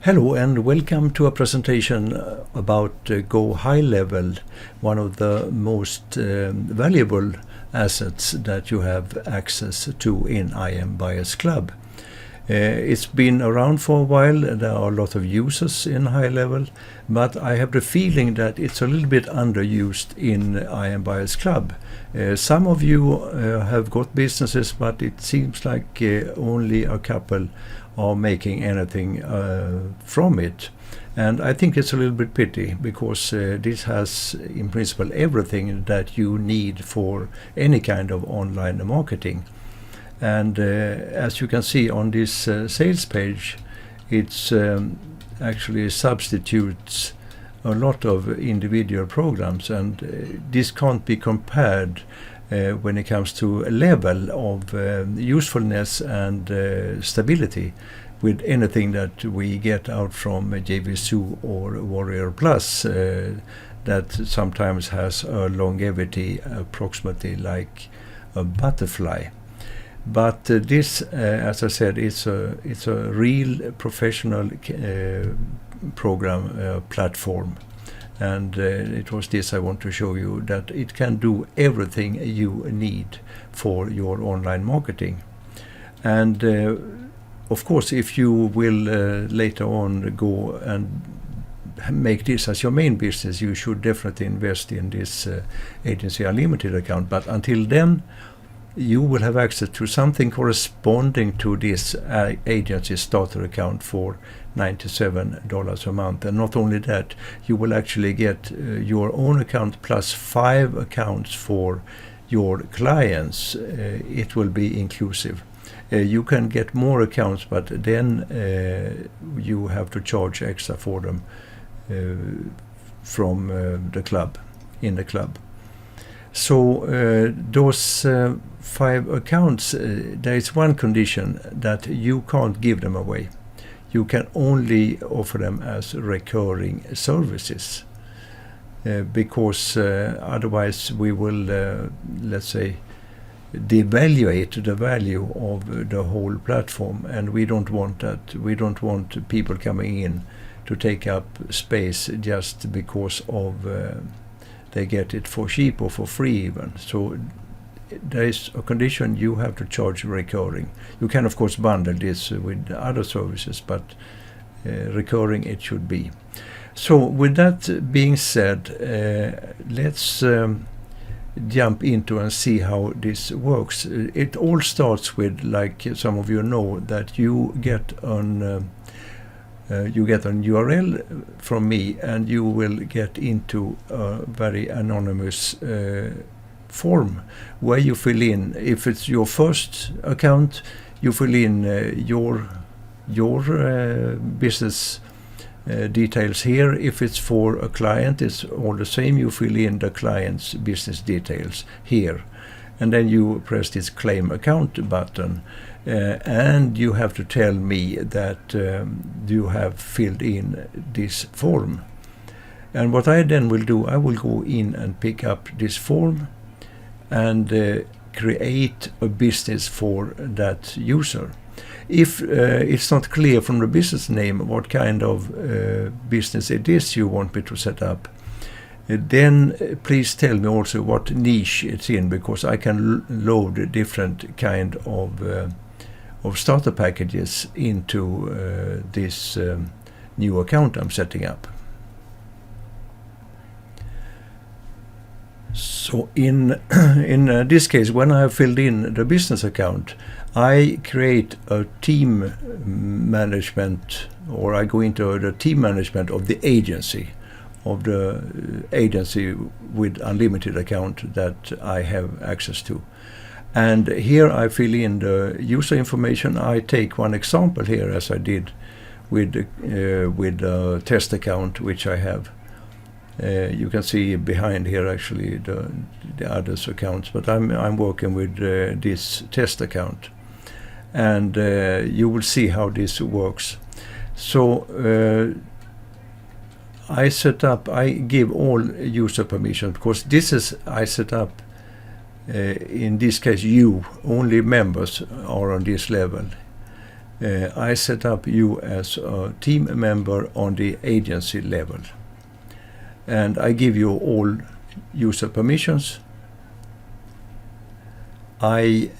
Hello and welcome to a presentation about GoHighLevel, one of the most valuable assets that you have access to in IMBuyersClub. It's been around for a while. There are a lot of users in HighLevel, but I have the feeling that it's a little bit underused in IMBuyersClub. Some of you have got businesses, but it seems like only a couple are making anything from it. And I think it's a little bit pity, because this has in principle everything that you need for any kind of online marketing. And as you can see on this sales page, it's actually substitutes a lot of individual programs, and this can't be compared when it comes to a level of usefulness and stability with anything that we get out from JVSU or Warrior Plus that sometimes has a longevity approximately like a butterfly. But this, as I said, it's a real professional program platform. And it was this I want to show you, that it can do everything you need for your online marketing. And of course, if you will later on go and make this as your main business, you should definitely invest in this Agency Unlimited account. But until then, you will have access to something corresponding to this agency starter account for $97 a month. And not only that, you will actually get your own account plus 5 accounts for your clients. It will be inclusive. You can get more accounts, but then you have to charge extra for them from the club, in the club. So those 5 accounts, there is one condition, that you can't give them away. You can only offer them as recurring services, because otherwise we will, let's say, devaluate the value of the whole platform, and we don't want that. We don't want people coming in to take up space just because of they get it for cheap or for free even. So there is a condition: you have to charge recurring. You can of course bundle this with other services, but recurring it should be. So with that being said, let's jump into and see how this works. It all starts with, like some of you know, that you get an URL from me, and you will get into a very anonymous form where you fill in. If it's your first account, you fill in your business details here. If it's for a client, it's all the same. You fill in the client's business details here, and then you press this claim account button. And you have to tell me that you have filled in this form. And what I then will do, I will go in and pick up this form and create a business for that user. If it's not clear from the business name what kind of business it is you want me to set up, then please tell me also what niche it's in, because I can load different kind of starter packages into this new account I'm setting up. So in this case, when I have filled in the business account, I create a team management, or I go into the team management of the agency with unlimited account that I have access to. And here I fill in the user information. I take one example here, as I did with the test account which I have. You can see behind here actually the others accounts, but I'm working with this test account, and you will see how this works. So I give all user permission, because this is I set up. In this case, only members are on this level. I set up you as a team member on the agency level, and I give you all user permissions. I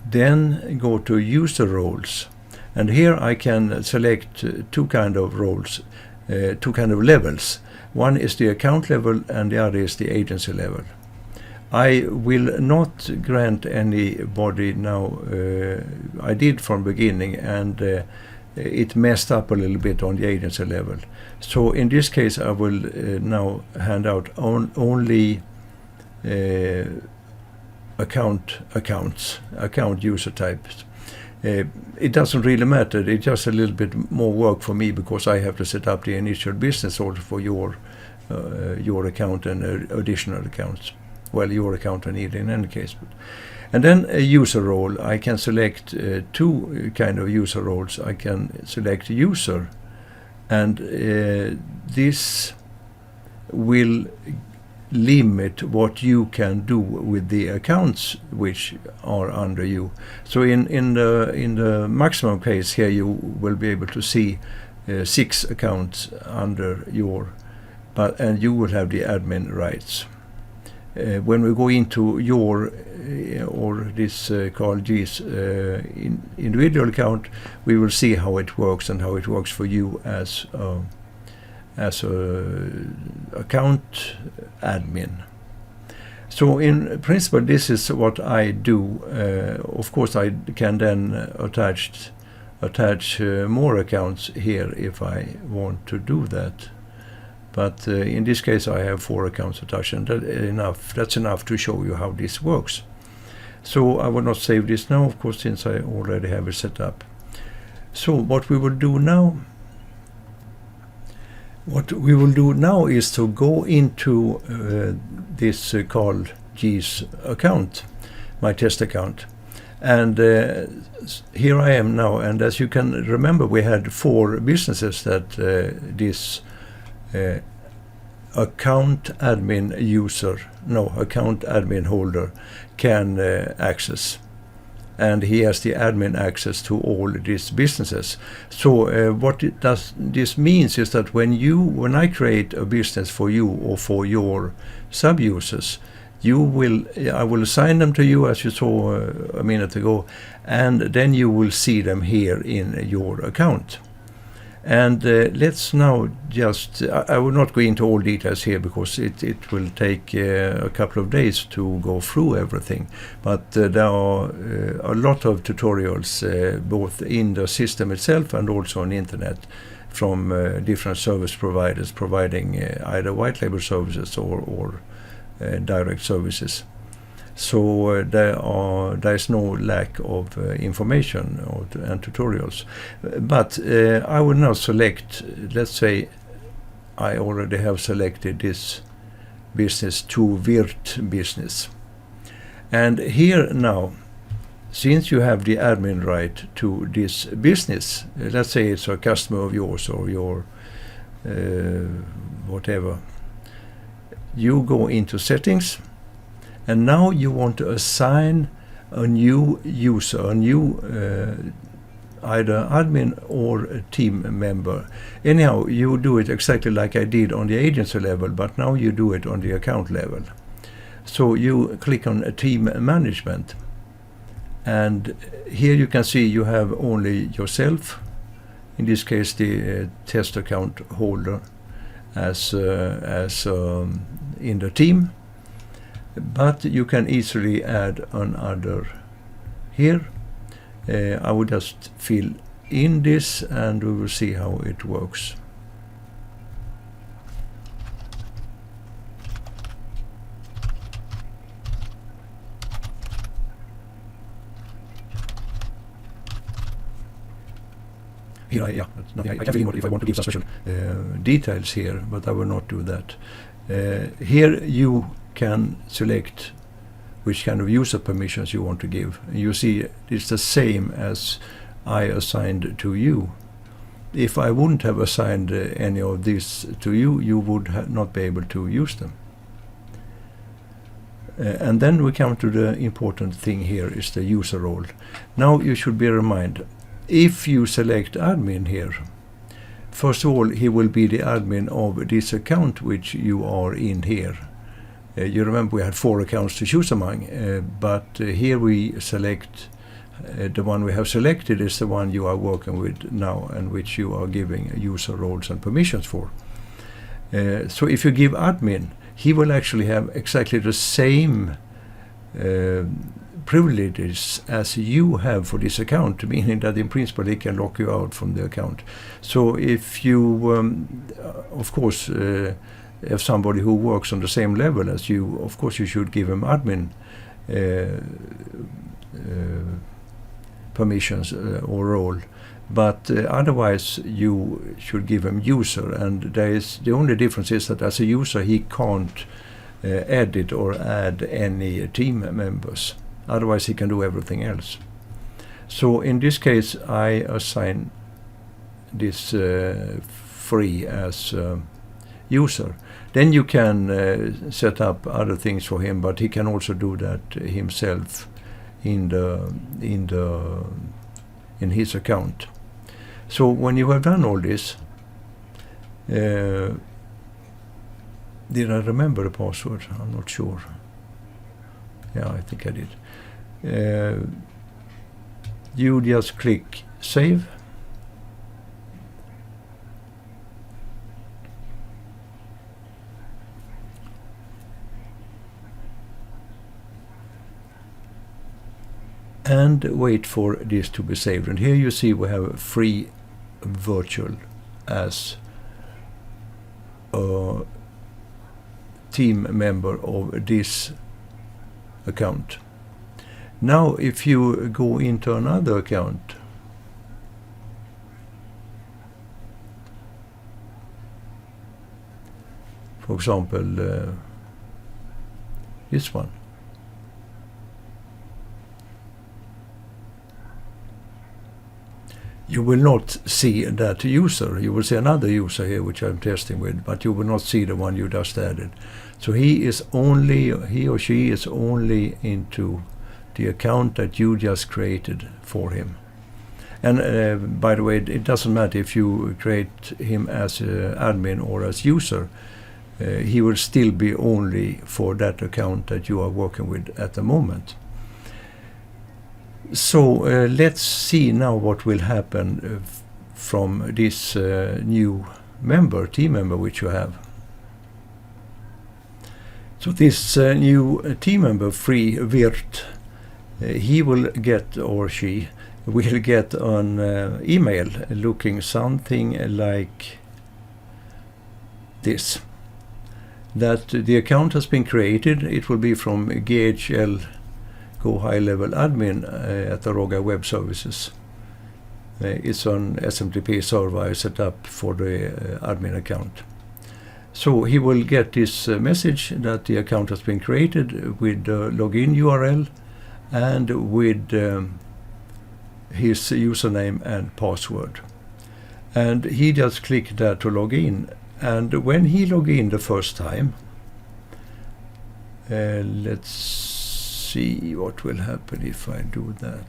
then go to user roles, and here I can select two kind of roles, two kind of levels. One is the account level and the other is the agency level. I will not grant anybody now. I did from beginning, and it messed up a little bit on the agency level. So in this case I will now hand out only account user types. It doesn't really matter. It's just a little bit more work for me because I have to set up the initial business order for your account and additional accounts. Well, your account I need in any case. And then a user role. I can select two kind of user roles. I can select user, and this will limit what you can do with the accounts which are under you. So in the maximum case here, you will be able to see 6 accounts under your, and you will have the admin rights. When we go into your or this Carl G's individual account, we will see how it works and how it works for you as a account admin. So in principle, this is what I do. Of course, I can then attach more accounts here if I want to do that. But in this case, I have 4 accounts attached, and that's enough to show you how this works. So I will not save this now, of course, since I already have it set up. So what we will do now is to go into this Carl G's account, my test account. And here I am now, and as you can remember, we had 4 businesses that this account admin holder can access, and he has the admin access to all these businesses. So what this means is that when I create a business for you or for your sub-users, I will assign them to you, as you saw a minute ago, and then you will see them here in your account. And let's now just, I will not go into all details here because it will take a couple of days to go through everything. But there are a lot of tutorials both in the system itself and also on the internet from different service providers providing either white label services or direct services. So there is no lack of information and tutorials. But I will now select, let's say I already have selected this business to Wirt business. And here now, since you have the admin right to this business, let's say it's a customer of yours or your whatever, you go into settings. And now you want to assign a new user, either admin or a team member. Anyhow, you do it exactly like I did on the agency level, but now you do it on the account level. So you click on team management, and here you can see you have only yourself, in this case the test account holder, as in the team. But you can easily add another here. I will just fill in this and we will see how it works. Here I can fill in if I want to give some special details here, but I will not do that. Here you can select which kind of user permissions you want to give. You see it's the same as I assigned to you. If I wouldn't have assigned any of these to you, you would not be able to use them. And then we come to the important thing here, is the user role. Now you should bear in mind, if you select admin here, first of all, he will be the admin of this account which you are in here. You remember we had 4 accounts to choose among, but here we select the one we have selected is the one you are working with now and which you are giving user roles and permissions for. So if you give admin, he will actually have exactly the same privileges as you have for this account, meaning that in principle he can lock you out from the account. So if you, of course, have somebody who works on the same level as you, of course you should give him admin permissions or role, but otherwise you should give him user, and the only difference is that as a user he can't edit or add any team members. Otherwise he can do everything else. So in this case I assign this free as user. Then you can set up other things for him, but he can also do that himself in his account. So when you have done all this, did I remember the password? I'm not sure. Yeah, I think I did. You just click save. And wait for this to be saved. And here you see we have a free virtual as a team member of this account. Now if you go into another account, for example this one, you will not see that user. You will see another user here which I'm testing with, but you will not see the one you just added. So he or she is only into the account that you just created for him. And by the way, it doesn't matter if you create him as admin or as user. He will still be only for that account that you are working with at the moment. So let's see now what will happen from this new team member which you have. So this new team member, free Virt, he will get, or she will get an email looking something like this. That the account has been created. It will be from GHL GoHighLevel admin at Aroga Web Services. It's an SMTP server I set up for the admin account. So he will get this message that the account has been created with the login URL and with his username and password. And he just clicked that to log in. And when he log in the first time, let's see what will happen if I do that.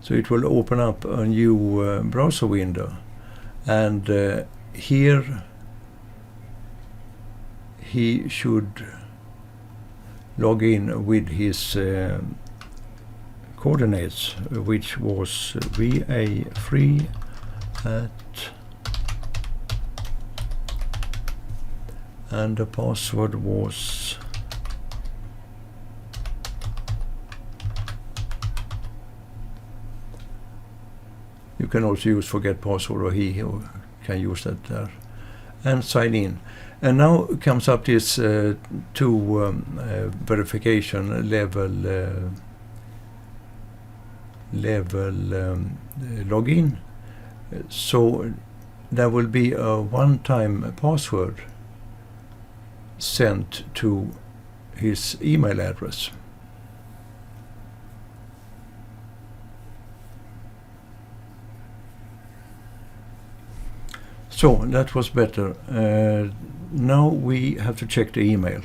So it will open up a new browser window, and here he should log in with his coordinates, which was va3 at, and the password was you can also use forget password, or he can use that there, and sign in. And now comes up this two verification level login. So there will be a one-time password sent to his email address. So that was better. Now we have to check the email.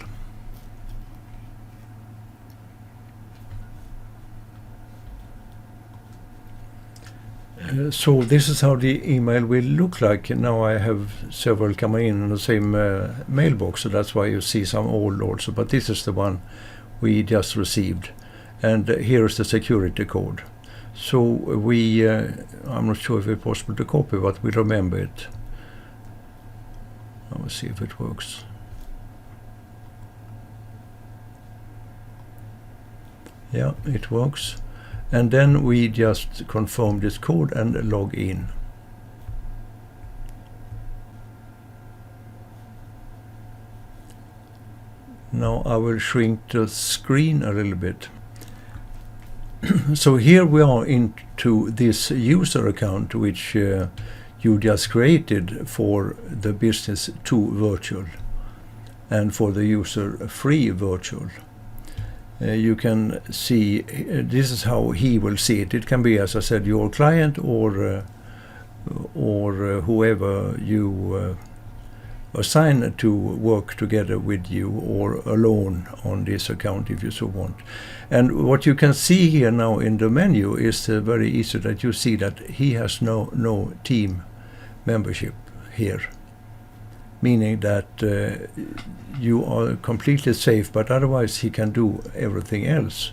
So this is how the email will look like. Now I have several coming in the same mailbox, so that's why you see some old also. But this is the one we just received, and here is the security code. So we, I'm not sure if it's possible to copy, but we'll remember it. I will see if it works. Yeah, it works. And then we just confirm this code and log in. Now I will shrink the screen a little bit. So here we are into this user account which you just created for the business 2 virtual and for the user 3 virtual. You can see, this is how he will see it. It can be, as I said, your client or whoever you assign to work together with you or alone on this account if you so want. And what you can see here now in the menu is very easy that you see that he has no team membership here, meaning that you are completely safe, but otherwise he can do everything else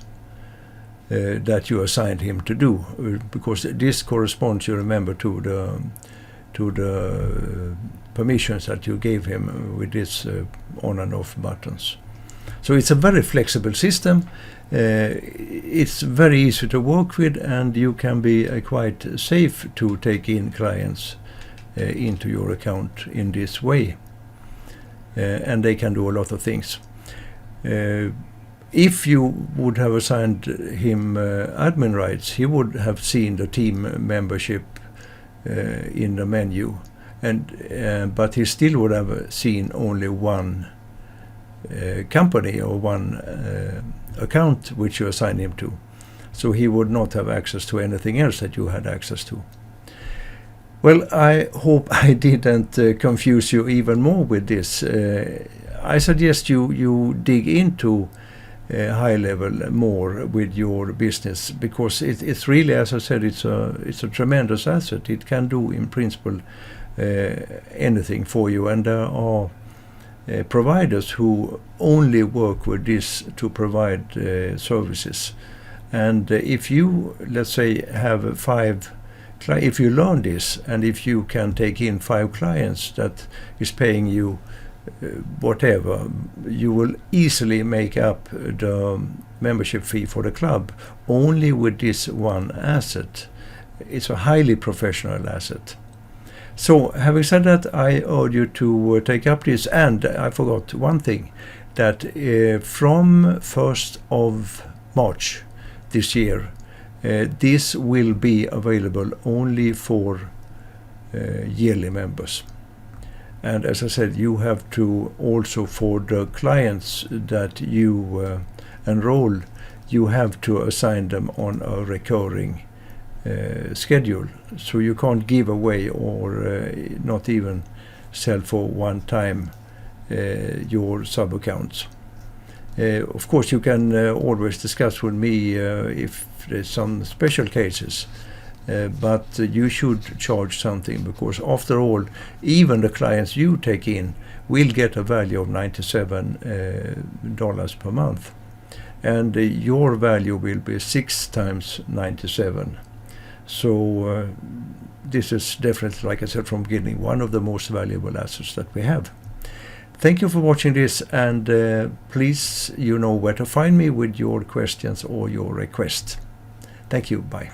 that you assigned him to do, because this corresponds, you remember, to the permissions that you gave him with this on and off buttons. So it's a very flexible system. It's very easy to work with, and you can be quite safe to take in clients into your account in this way. And they can do a lot of things. If you would have assigned him admin rights, he would have seen the team membership in the menu, and but he still would have seen only one company or one account which you assigned him to. So he would not have access to anything else that you had access to. Well, I hope I didn't confuse you even more with this. I suggest you dig into GoHighLevel more with your business, because it's really, as I said, it's a tremendous asset. It can do in principle anything for you, and there are providers who only work with this to provide services. And if you, let's say, have 5, if you learn this, and if you can take in 5 clients that is paying you whatever, you will easily make up the membership fee for the club only with this one asset. It's a highly professional asset. So having said that, I urge you to take up this. And I forgot one thing, that from 1st of March this year, this will be available only for yearly members. And as I said, you have to also, for the clients that you enroll, you have to assign them on a recurring schedule. So you can't give away or not even sell for one time your sub-accounts. Of course, you can always discuss with me if there's some special cases, but you should charge something, because after all, even the clients you take in will get a value of $97 per month, and your value will be 6 times 97. So this is definitely, like I said from the beginning, one of the most valuable assets that we have. Thank you for watching this, and please, you know where to find me with your questions or your requests. Thank you. Bye.